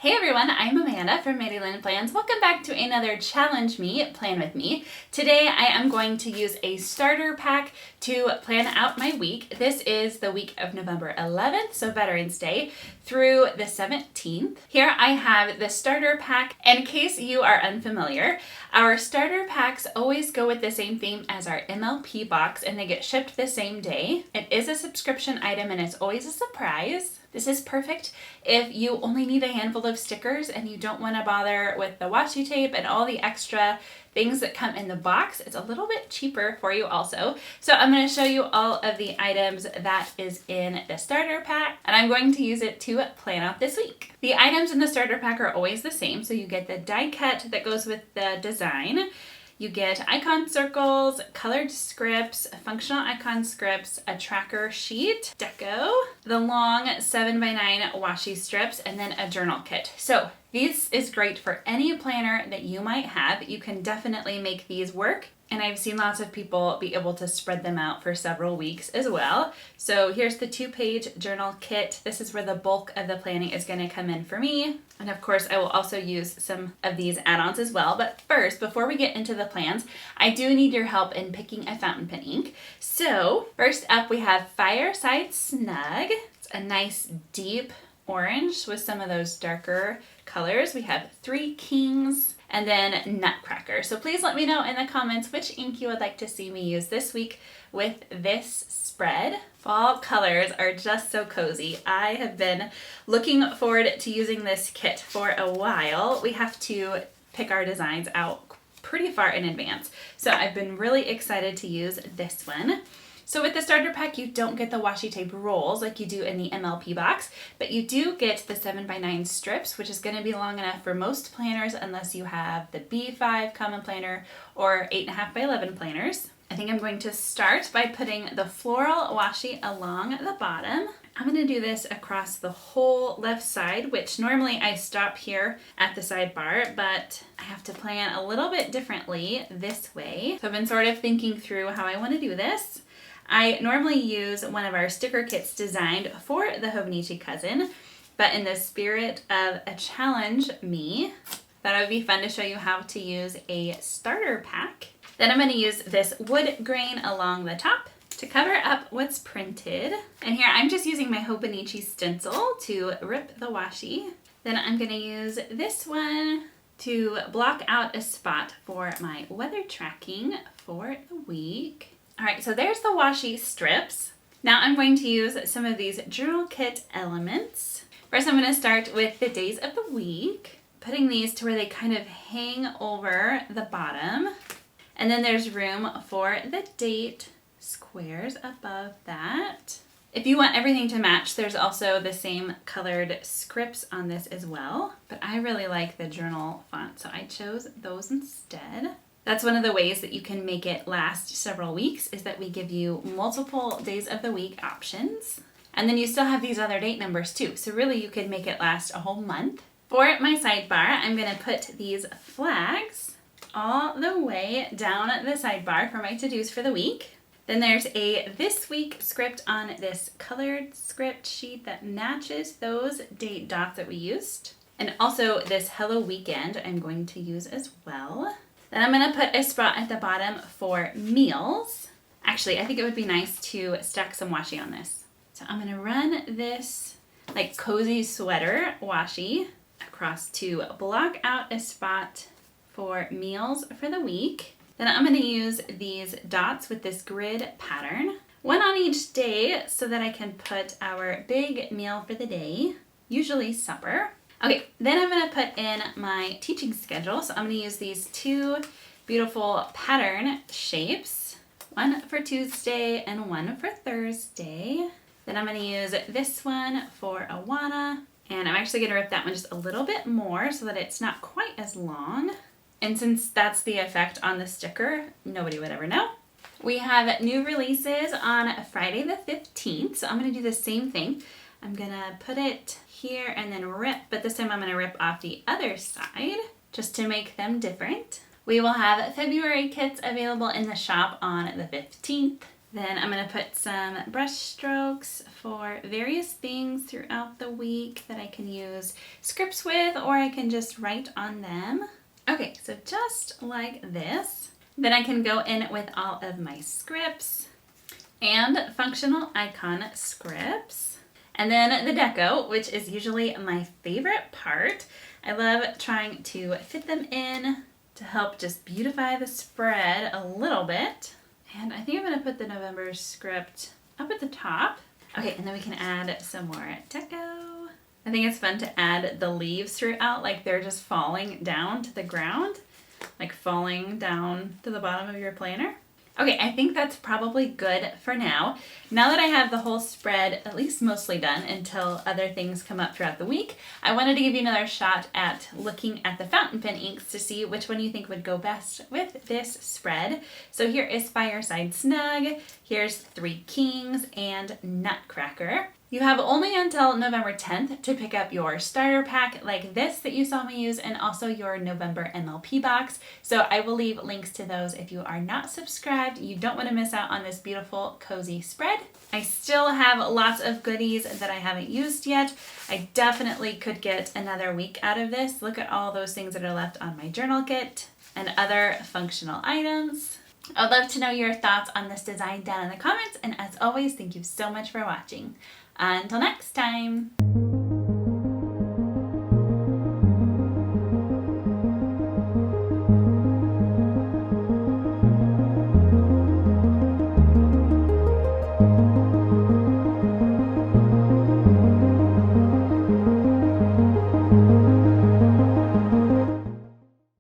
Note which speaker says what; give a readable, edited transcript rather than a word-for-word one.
Speaker 1: Hey everyone, I'm Amanda from Mandy Plans. Welcome back to another Challenge Me, Plan With Me. Today I am going to use a starter pack to plan out my week. This is the week of November 11th, so Veterans Day, through the 17th. Here I have the starter pack. In case you are unfamiliar, our starter packs always go with the same theme as our MLP box and they get shipped the same day. It is a subscription item and it's always a surprise. This is perfect if you only need a handful of stickers and you don't want to bother with the washi tape and all the extra things that come in the box. It's a little bit cheaper for you also. So I'm going to show you all of the items that is in the starter pack and I'm going to use it to plan out this week. The items in the starter pack are always the same. So you get the die cut that goes with the design. You get icon circles, colored scripts, functional icon scripts, a tracker sheet, deco, the long 7x9 washi strips, and then a journal kit. So this is great for any planner that you might have. You can definitely make these work. And I've seen lots of people be able to spread them out for several weeks as well. So here's the 2-page journal kit. This is where the bulk of the planning is going to come in for me. And of course, I will also use some of these add-ons as well. But first, before we get into the plans, I do need your help in picking a fountain pen ink. So first up, we have Fireside Snug. It's a nice deep orange with some of those darker colors. We have Three Kings, and then Nutcracker. So please let me know in the comments which ink you would like to see me use this week with this spread. Fall colors are just so cozy. I have been looking forward to using this kit for a while. We have to pick our designs out pretty far in advance. So I've been really excited to use this one. So with the starter pack, you don't get the washi tape rolls like you do in the MLP box, but you do get the 7x9 strips, which is going to be long enough for most planners unless you have the B5 common planner or 8.5x11 planners. I think I'm going to start by putting the floral washi along the bottom. I'm going to do this across the whole left side, which normally I stop here at the sidebar, but I have to plan a little bit differently this way. So I've been sort of thinking through how I want to do this. I normally use one of our sticker kits designed for the Hobonichi cousin, but in the spirit of a challenge me, thought it would be fun to show you how to use a starter pack. Then I'm going to use this wood grain along the top to cover up what's printed. And here I'm just using my Hobonichi stencil to rip the washi. Then I'm going to use this one to block out a spot for my weather tracking for the week. All right, so there's the washi strips. Now I'm going to use some of these journal kit elements. First, I'm going to start with the days of the week, putting these to where they kind of hang over the bottom. And then there's room for the date squares above that. If you want everything to match, there's also the same colored scripts on this as well. But I really like the journal font, so I chose those instead. That's one of the ways that you can make it last several weeks is that we give you multiple days of the week options. And then you still have these other date numbers too. So really you could make it last a whole month. For my sidebar, I'm going to put these flags all the way down the sidebar for my to-dos for the week. Then there's a this week script on this colored script sheet that matches those date dots that we used. And also this Hello Weekend I'm going to use as well. Then I'm going to put a spot at the bottom for meals. Actually, I think it would be nice to stack some washi on this. So I'm going to run this like cozy sweater washi across to block out a spot for meals for the week. Then I'm going to use these dots with this grid pattern, one on each day so that I can put our big meal for the day, usually supper. Okay, then I'm going to put in my teaching schedule. So I'm going to use these two beautiful pattern shapes, one for Tuesday and one for Thursday. Then I'm going to use this one for Awana, and I'm actually going to rip that one just a little bit more so that it's not quite as long. And since that's the effect on the sticker, nobody would ever know. We have new releases on Friday the 15th, so I'm going to do the same thing. I'm going to put it here and then rip, but this time I'm going to rip off the other side just to make them different. We will have February kits available in the shop on the 15th. Then I'm going to put some brush strokes for various things throughout the week that I can use scripts with, or I can just write on them. Okay, so just like this. Then I can go in with all of my scripts and functional icon scripts. And then the deco, which is usually my favorite part. I love trying to fit them in to help just beautify the spread a little bit. And I think I'm going to put the November script up at the top. Okay, and then we can add some more deco. I think it's fun to add the leaves throughout, like they're just falling down to the ground, like falling down to the bottom of your planner. Okay, I think that's probably good for now. Now that I have the whole spread at least mostly done until other things come up throughout the week, I wanted to give you another shot at looking at the fountain pen inks to see which one you think would go best with this spread. So here is Fireside Snug, here's Three Kings, and Nutcracker. You have only until November 10th to pick up your starter pack like this that you saw me use, and also your November MLP box. So I will leave links to those if you are not subscribed. You don't want to miss out on this beautiful cozy spread. I still have lots of goodies that I haven't used yet. I definitely could get another week out of this. Look at all those things that are left on my journal kit and other functional items. I'd love to know your thoughts on this design down in the comments, and as always, thank you so much for watching. Until next time.